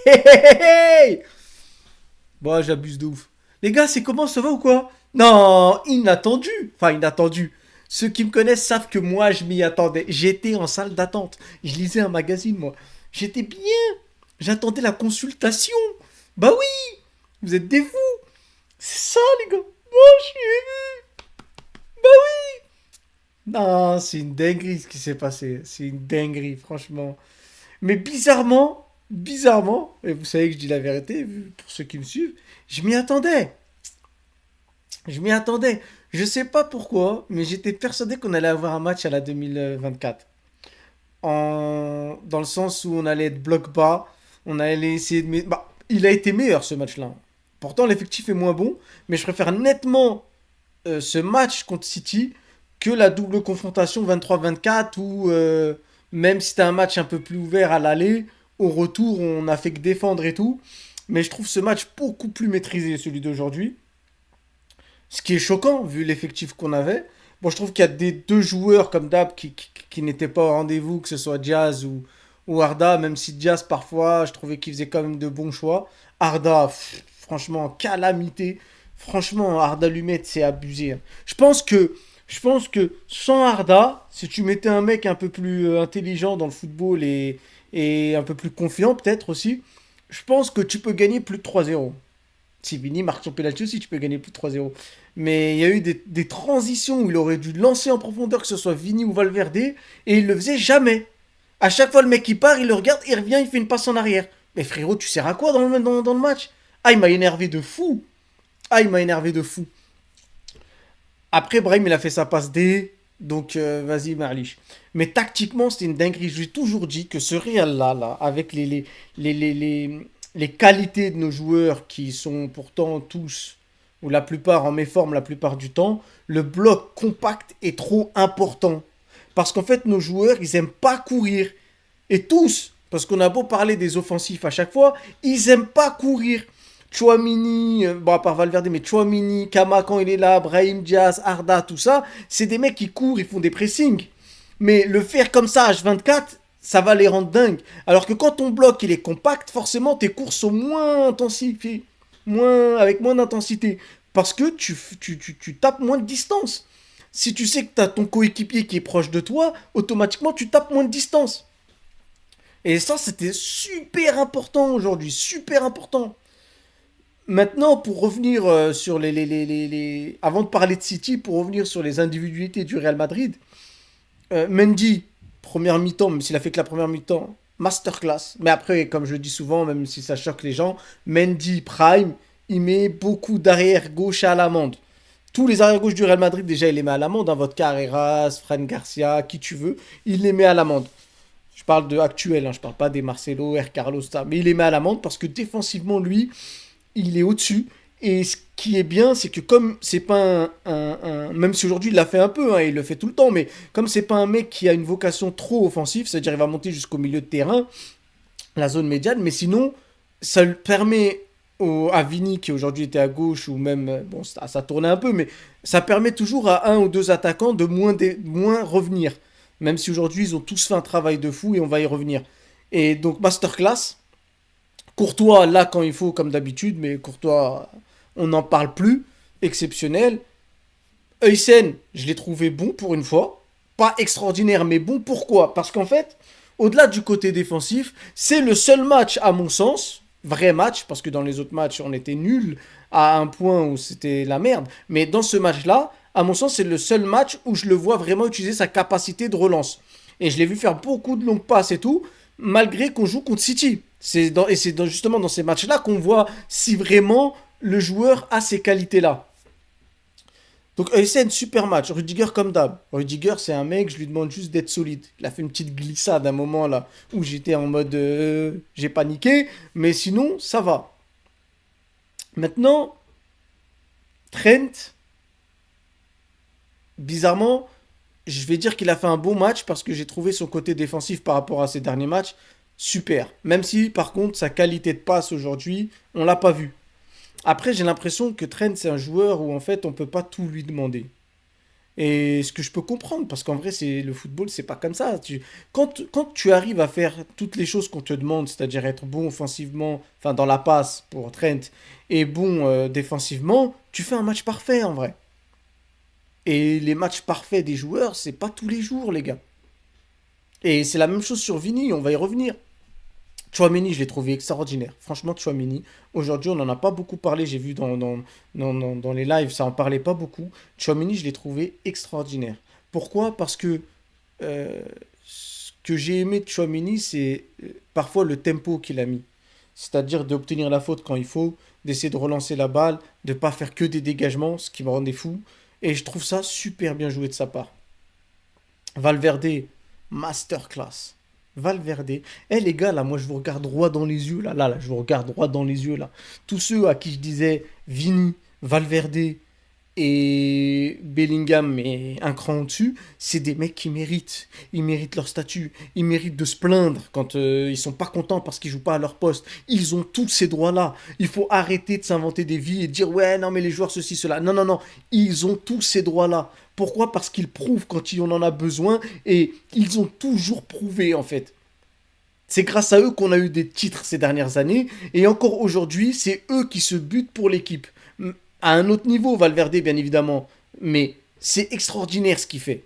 Hey. Bon, j'abuse de ouf. Les gars, c'est comment, ça va ou quoi? Non, inattendu. Enfin, inattendu. Ceux qui me connaissent savent que moi, je m'y attendais. J'étais en salle d'attente. Je lisais un magazine, moi. J'étais bien. J'attendais la consultation. Bah oui, vous êtes des fous. C'est ça, les gars. Moi, je suis ému. Bah oui. Non, c'est une dinguerie ce qui s'est passé. C'est une dinguerie, franchement. Mais bizarrement, et vous savez que je dis la vérité, pour ceux qui me suivent, je m'y attendais. Je m'y attendais. Je sais pas pourquoi, mais j'étais persuadé qu'on allait avoir un match à la 2024. Dans le sens où on allait être bloc bas, on allait essayer de... Bah, il a été meilleur ce match-là. Pourtant, l'effectif est moins bon, mais je préfère nettement ce match contre City que la double confrontation 23-24 où même si c'était un match un peu plus ouvert à l'aller, au retour on a fait que défendre et tout. Mais je trouve ce match beaucoup plus maîtrisé, celui d'aujourd'hui. Ce qui est choquant vu l'effectif qu'on avait. Bon, je trouve qu'il y a des deux joueurs comme d'hab qui n'étaient pas au rendez-vous, que ce soit Diaz ou Arda, même si Diaz parfois je trouvais qu'il faisait quand même de bons choix. Arda, franchement, calamité. Franchement, Arda Lumet, c'est abusé, hein. Je pense que sans Arda, si tu mettais un mec un peu plus intelligent dans le football et un peu plus confiant peut-être aussi, je pense que tu peux gagner plus de 3-0. Si Vini marque son penalty aussi, tu peux gagner plus de 3-0. Mais il y a eu des transitions où il aurait dû lancer en profondeur, que ce soit Vini ou Valverde, et il le faisait jamais. À chaque fois, le mec il part, il le regarde, il revient, il fait une passe en arrière. Mais frérot, tu sers à quoi dans le match? Ah, il m'a énervé de fou. Ah, il m'a énervé de fou. Après, Brahim, il a fait sa passe D. Donc, vas-y, Marlich. Mais tactiquement, c'était une dinguerie. J'ai toujours dit que ce Real-là, là, avec les qualités de nos joueurs qui sont pourtant tous, ou la plupart en méforme la plupart du temps, le bloc compact est trop important. Parce qu'en fait, nos joueurs, ils aiment pas courir. Et tous, parce qu'on a beau parler des offensifs à chaque fois, ils aiment pas courir. Chouamini, bon à part Valverde, mais Chouamini, Kama quand il est là, Brahim Diaz, Arda, tout ça, c'est des mecs qui courent, ils font des pressings. Mais le faire comme ça H24, ça va les rendre dingues. Alors que quand ton bloc il est compact, forcément tes courses sont moins intensifiées, avec moins d'intensité. Parce que tu tapes moins de distance. Si tu sais que tu as ton coéquipier qui est proche de toi, automatiquement tu tapes moins de distance. Et ça, c'était super important aujourd'hui, super important. Maintenant, pour revenir sur Avant de parler de City, pour revenir sur les individualités du Real Madrid, Mendy, première mi-temps, même s'il a fait que la première mi-temps, masterclass. Mais après, comme je le dis souvent, même si ça choque les gens, Mendy Prime, il met beaucoup d'arrière gauche à l'amende. Tous les arrière gauche du Real Madrid, déjà, il les met à l'amende. Hein, votre Carreras, Fran Garcia, qui tu veux, il les met à l'amende. Je parle de actuel, hein, je parle pas des Marcelo, R. Carlos, ça. Mais il les met à l'amende parce que défensivement, lui, il est au-dessus. Et ce qui est bien, c'est que comme c'est pas même si aujourd'hui il l'a fait un peu, hein, il le fait tout le temps, mais comme c'est pas un mec qui a une vocation trop offensive, c'est-à-dire il va monter jusqu'au milieu de terrain, la zone médiane, mais sinon, ça lui permet à Vini, qui aujourd'hui était à gauche, ou même, bon, ça tournait un peu, mais ça permet toujours à un ou deux attaquants de moins revenir. Même si aujourd'hui ils ont tous fait un travail de fou et on va y revenir. Et donc, masterclass. Courtois, là, quand il faut, comme d'habitude, mais Courtois, on n'en parle plus. Exceptionnel. Eysen, je l'ai trouvé bon pour une fois. Pas extraordinaire, mais bon. Pourquoi? Parce qu'en fait, au-delà du côté défensif, c'est le seul match, à mon sens, vrai match, parce que dans les autres matchs, on était nuls à un point où c'était la merde. Mais dans ce match-là, à mon sens, c'est le seul match où je le vois vraiment utiliser sa capacité de relance. Et je l'ai vu faire beaucoup de longues passes et tout, malgré qu'on joue contre City. Justement dans ces matchs-là qu'on voit si vraiment le joueur a ces qualités-là. Donc c'est un super match. Rudiger comme d'hab. Rudiger c'est un mec, je lui demande juste d'être solide. Il a fait une petite glissade à un moment là où j'étais en mode j'ai paniqué, mais sinon ça va. Maintenant, Trent, bizarrement, je vais dire qu'il a fait un bon match parce que j'ai trouvé son côté défensif par rapport à ses derniers matchs super. Même si par contre sa qualité de passe aujourd'hui, on l'a pas vu. Après, j'ai l'impression que Trent, c'est un joueur où en fait on peut pas tout lui demander. Et ce que je peux comprendre, parce qu'en vrai, c'est le football, c'est pas comme ça. Quand tu arrives à faire toutes les choses qu'on te demande, c'est-à-dire être bon offensivement, enfin dans la passe pour Trent, et bon défensivement, tu fais un match parfait en vrai. Et les matchs parfaits des joueurs, c'est pas tous les jours, les gars. Et c'est la même chose sur Vini, on va y revenir. Chouameni, je l'ai trouvé extraordinaire. Franchement, Chouameni, aujourd'hui, on n'en a pas beaucoup parlé. J'ai vu dans les lives, ça en parlait pas beaucoup. Chouameni, je l'ai trouvé extraordinaire. Pourquoi? Parce que ce que j'ai aimé de Chouameni, c'est parfois le tempo qu'il a mis. C'est-à-dire d'obtenir la faute quand il faut, d'essayer de relancer la balle, de ne pas faire que des dégagements, ce qui me rendait fou. Et je trouve ça super bien joué de sa part. Valverde, masterclass. Valverde. Eh les gars, là, moi je vous regarde droit dans les yeux, là, je vous regarde droit dans les yeux, là. Tous ceux à qui je disais Vini, Valverde et Bellingham, mais un cran au-dessus, c'est des mecs qui méritent. Ils méritent leur statut. Ils méritent de se plaindre quand ils sont pas contents parce qu'ils jouent pas à leur poste. Ils ont tous ces droits-là. Il faut arrêter de s'inventer des vies et de dire ouais, non, mais les joueurs ceci, cela. Non, non, non. Ils ont tous ces droits-là. Pourquoi? Parce qu'ils prouvent quand on en a besoin et ils ont toujours prouvé en fait. C'est grâce à eux qu'on a eu des titres ces dernières années. Et encore aujourd'hui, c'est eux qui se butent pour l'équipe. À un autre niveau, Valverde, bien évidemment. Mais c'est extraordinaire ce qu'il fait.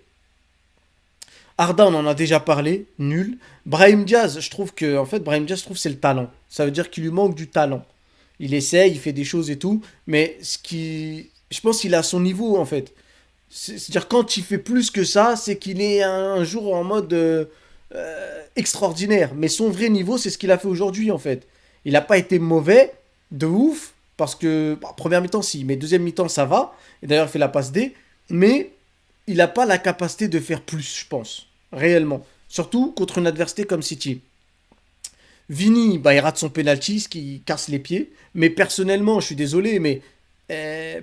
Arda, on en a déjà parlé, nul. Brahim Diaz, je trouve que, en fait, Brahim Diaz, je trouve que c'est le talent. Ça veut dire qu'il lui manque du talent. Il essaye, il fait des choses et tout, mais je pense qu'il est à son niveau, en fait. C'est-à-dire, quand il fait plus que ça, c'est qu'il est un jour en mode extraordinaire. Mais son vrai niveau, c'est ce qu'il a fait aujourd'hui, en fait. Il n'a pas été mauvais, de ouf, parce que, bah, première mi-temps, si, mais deuxième mi-temps, ça va. Et d'ailleurs, il fait la passe D. Mais il n'a pas la capacité de faire plus, je pense. Réellement. Surtout contre une adversité comme City. Vini, bah, il rate son penalty, ce qui casse les pieds. Mais personnellement, je suis désolé, mais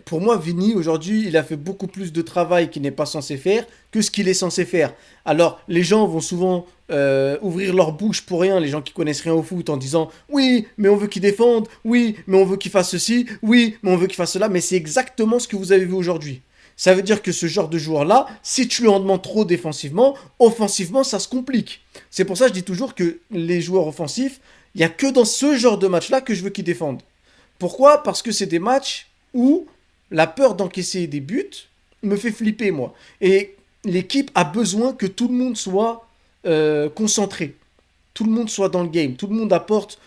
pour moi, Vini, aujourd'hui, il a fait beaucoup plus de travail qu'il n'est pas censé faire que ce qu'il est censé faire. Alors, les gens vont souvent ouvrir leur bouche pour rien, les gens qui connaissent rien au foot, en disant oui, mais on veut qu'il défende, oui, mais on veut qu'il fasse ceci, oui, mais on veut qu'il fasse cela. Mais c'est exactement ce que vous avez vu aujourd'hui. Ça veut dire que ce genre de joueur-là, si tu lui en demandes trop défensivement, offensivement, ça se complique. C'est pour ça que je dis toujours que les joueurs offensifs, il n'y a que dans ce genre de match-là que je veux qu'ils défendent. Pourquoi? Parce que c'est des matchs où la peur d'encaisser des buts me fait flipper, moi. Et l'équipe a besoin que tout le monde soit concentré. Tout le monde soit dans le game. Tout le monde apporte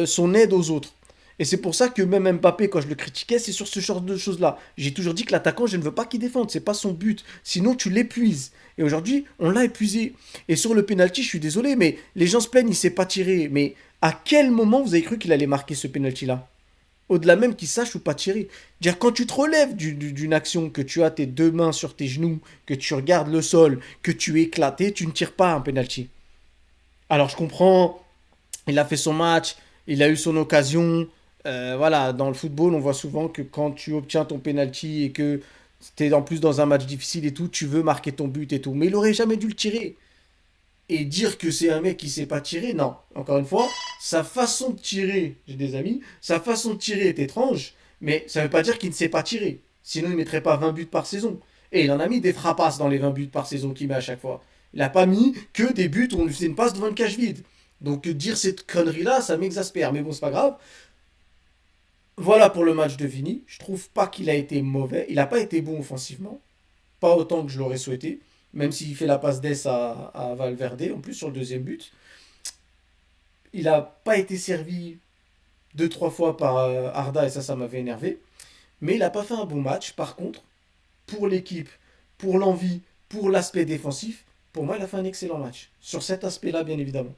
son aide aux autres. Et c'est pour ça que même Mbappé, quand je le critiquais, c'est sur ce genre de choses-là. J'ai toujours dit que l'attaquant, je ne veux pas qu'il défende. C'est pas son but. Sinon, tu l'épuises. Et aujourd'hui, on l'a épuisé. Et sur le penalty, je suis désolé, mais les gens se plaignent, il ne s'est pas tiré. Mais à quel moment vous avez cru qu'il allait marquer ce penalty-là? Au-delà même qu'il sache ou pas tirer. Dire quand tu te relèves d'une action, que tu as tes deux mains sur tes genoux, que tu regardes le sol, que tu es éclaté, tu ne tires pas un penalty. Alors je comprends, il a fait son match, il a eu son occasion. Voilà, dans le football, on voit souvent que quand tu obtiens ton penalty et que tu es en plus dans un match difficile et tout, tu veux marquer ton but et tout. Mais il aurait jamais dû le tirer. Et dire que c'est un mec qui sait pas tirer, non. Encore une fois, sa façon de tirer, j'ai des amis, sa façon de tirer est étrange, mais ça veut pas dire qu'il ne sait pas tirer. Sinon, il mettrait pas 20 buts par saison. Et il en a mis des frappasses dans les 20 buts par saison qu'il met à chaque fois. Il n'a pas mis que des buts où on lui faisait une passe devant une cage vide. Donc dire cette connerie-là, ça m'exaspère. Mais bon, c'est pas grave. Voilà pour le match de Vini. Je trouve pas qu'il a été mauvais. Il n'a pas été bon offensivement. Pas autant que je l'aurais souhaité. Même s'il fait la passe d'ess à Valverde, en plus sur le deuxième but. Il n'a pas été servi deux, trois fois par Arda et ça m'avait énervé. Mais il n'a pas fait un bon match. Par contre, pour l'équipe, pour l'envie, pour l'aspect défensif, pour moi, il a fait un excellent match. Sur cet aspect-là, bien évidemment.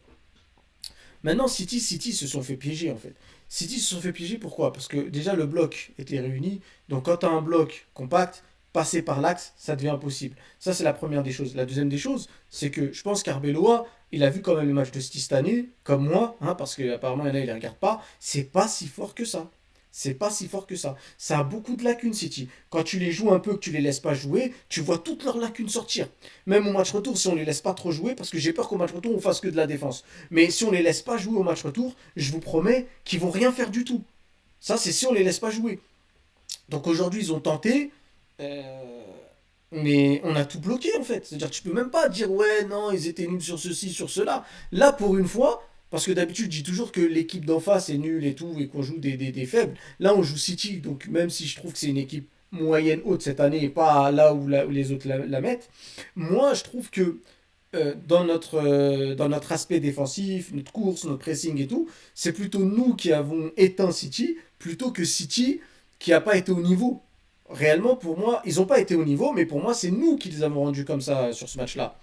Maintenant, City se sont fait piéger en fait. City se sont fait piéger pourquoi? Parce que déjà le bloc était réuni. Donc quand tu as un bloc compact, passer par l'axe, ça devient impossible. Ça, c'est la première des choses. La deuxième des choses, c'est que je pense qu'Arbeloa, il a vu quand même le match de City cette année, comme moi, hein, parce qu'apparemment il y en a, il ne les regarde pas. C'est pas si fort que ça. C'est pas si fort que ça. Ça a beaucoup de lacunes, City. Quand tu les joues un peu, que tu les laisses pas jouer, tu vois toutes leurs lacunes sortir. Même au match retour, si on les laisse pas trop jouer, parce que j'ai peur qu'au match retour, on fasse que de la défense. Mais si on les laisse pas jouer au match retour, je vous promets qu'ils vont rien faire du tout. Ça, c'est si on les laisse pas jouer. Donc aujourd'hui, ils ont tenté. Euh, Mais on a tout bloqué en fait. C'est-à-dire que tu peux même pas dire ouais, non, ils étaient nuls sur ceci, sur cela. Là, pour une fois, parce que d'habitude, je dis toujours que l'équipe d'en face est nulle et tout, et qu'on joue des faibles. Là, on joue City, donc même si je trouve que c'est une équipe moyenne haute cette année et pas là où les autres la mettent, moi, je trouve que dans notre aspect défensif, notre course, notre pressing et tout, c'est plutôt nous qui avons éteint City plutôt que City qui n'a pas été au niveau. Réellement, pour moi, ils n'ont pas été au niveau, mais pour moi, c'est nous qui les avons rendus comme ça sur ce match-là.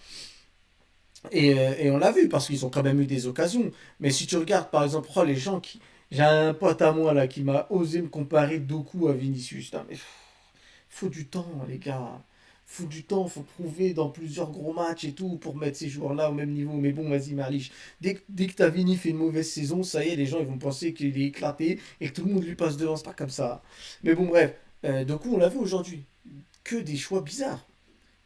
Et on l'a vu, parce qu'ils ont quand même eu des occasions. Mais si tu regardes, par exemple, oh, les gens qui... J'ai un pote à moi là qui m'a osé me comparer Doku à Vinicius. Putain, mais faut du temps, les gars. Faut du temps, faut prouver dans plusieurs gros matchs et tout pour mettre ces joueurs-là au même niveau. Mais bon, vas-y, Marlich. Dès que Vini fait une mauvaise saison, ça y est, les gens ils vont penser qu'il est éclaté et que tout le monde lui passe devant. C'est pas comme ça. Mais bon, bref. Doku, on l'a vu aujourd'hui. Que des choix bizarres.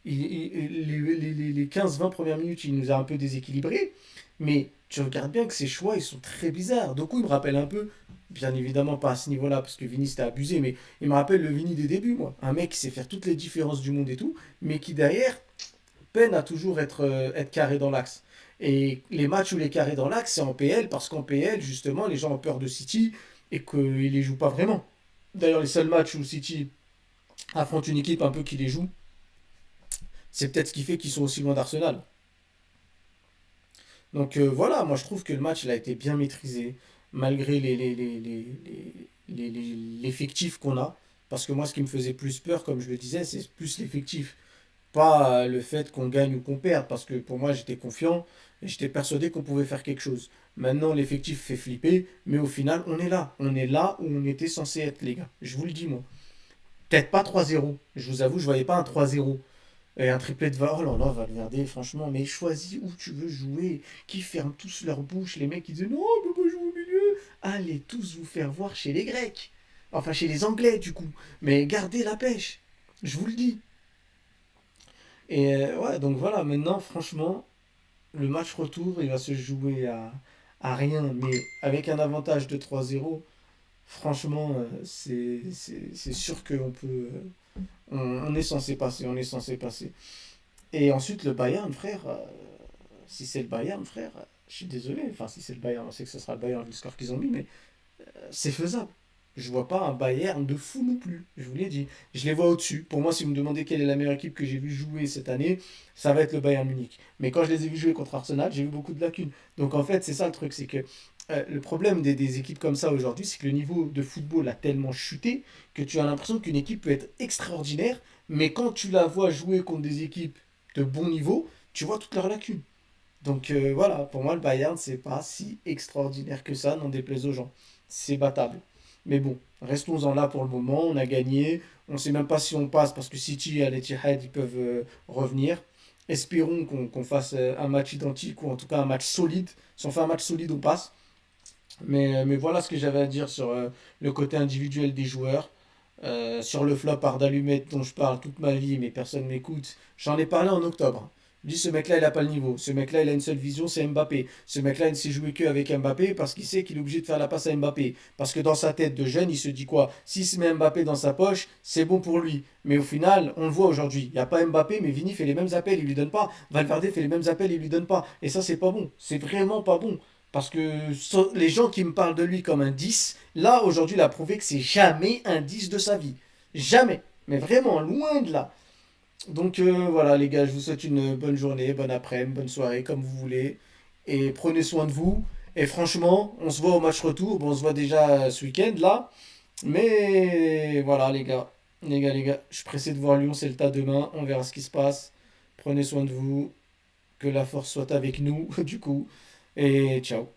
Les 15-20 premières minutes, il nous a un peu déséquilibrés. Mais tu regardes bien que ses choix, ils sont très bizarres. Donc, il me rappelle un peu, bien évidemment pas à ce niveau-là, parce que Vini c'était abusé, mais il me rappelle le Vini des débuts, moi. Un mec qui sait faire toutes les différences du monde et tout, mais qui derrière peine à toujours être carré dans l'axe. Et les matchs où il est carré dans l'axe, c'est en PL, parce qu'en PL, justement, les gens ont peur de City et qu'ils les jouent pas vraiment. D'ailleurs, les seuls matchs où City affronte une équipe un peu qui les joue, c'est peut-être ce qui fait qu'ils sont aussi loin d'Arsenal. Donc voilà, moi je trouve que le match il a été bien maîtrisé, malgré l'effectif qu'on a. Parce que moi, ce qui me faisait plus peur, comme je le disais, c'est plus l'effectif. Pas le fait qu'on gagne ou qu'on perde, parce que pour moi, j'étais confiant et j'étais persuadé qu'on pouvait faire quelque chose. Maintenant, l'effectif fait flipper, mais au final, on est là. On est là où on était censé être, les gars. Je vous le dis, moi. Peut-être pas 3-0. Je vous avoue, je voyais pas un 3-0. Et un triplet de Val, oh là là, Valverde, franchement, mais choisis où tu veux jouer. Qui ferment tous leur bouche. Les mecs, ils disent non, on peut pas jouer au milieu. Allez tous vous faire voir chez les Grecs. Enfin, chez les Anglais, du coup. Mais gardez la pêche. Je vous le dis. Et ouais, donc voilà, maintenant, franchement, le match retour, il va se jouer à rien. Mais avec un avantage de 3-0, franchement, c'est sûr qu'on peut. On est censé passer, on est censé passer. Et ensuite, le Bayern, frère, si c'est le Bayern, frère, je suis désolé. Enfin, si c'est le Bayern, on sait que ce sera le Bayern vu le score qu'ils ont mis, mais c'est faisable. Je vois pas un Bayern de fou non plus. Je vous l'ai dit. Je les vois au-dessus. Pour moi, si vous me demandez quelle est la meilleure équipe que j'ai vu jouer cette année, ça va être le Bayern Munich. Mais quand je les ai vus jouer contre Arsenal, j'ai vu beaucoup de lacunes. Donc en fait, c'est ça le truc, c'est que le problème des équipes comme ça aujourd'hui, c'est que le niveau de football a tellement chuté que tu as l'impression qu'une équipe peut être extraordinaire, mais quand tu la vois jouer contre des équipes de bon niveau, tu vois toutes leurs lacunes. Donc voilà, pour moi, le Bayern, c'est pas si extraordinaire que ça, n'en déplaise aux gens. C'est battable. Mais bon, restons-en là pour le moment. On a gagné. On ne sait même pas si on passe parce que City et Al-Etihad, ils peuvent revenir. Espérons qu'on fasse un match identique ou en tout cas un match solide. Si on fait un match solide, on passe. Mais voilà ce que j'avais à dire sur le côté individuel des joueurs. Sur le flop par d'allumettes dont je parle toute ma vie, mais personne m'écoute. J'en ai parlé en octobre. Je dis ce mec-là, il a pas le niveau. Ce mec-là, il a une seule vision, c'est Mbappé. Ce mec-là, il ne sait jouer que avec Mbappé parce qu'il sait qu'il est obligé de faire la passe à Mbappé. Parce que dans sa tête de jeune, il se dit quoi? S'il se met Mbappé dans sa poche, c'est bon pour lui. Mais au final, on le voit aujourd'hui. Il n'y a pas Mbappé, mais Vini fait les mêmes appels, il lui donne pas. Valverde fait les mêmes appels, il lui donne pas. Et ça, c'est pas bon. C'est vraiment pas bon. Parce que les gens qui me parlent de lui comme un 10, là, aujourd'hui, il a prouvé que c'est jamais un 10 de sa vie. Jamais. Mais vraiment, loin de là. Donc voilà les gars, je vous souhaite une bonne journée, bonne après-midi, bonne soirée, comme vous voulez. Et prenez soin de vous. Et franchement, on se voit au match retour. Bon, on se voit déjà ce week-end là. Mais voilà les gars. Les gars, je suis pressé de voir Lyon-Celta demain. On verra ce qui se passe. Prenez soin de vous. Que la force soit avec nous, du coup. Et ciao.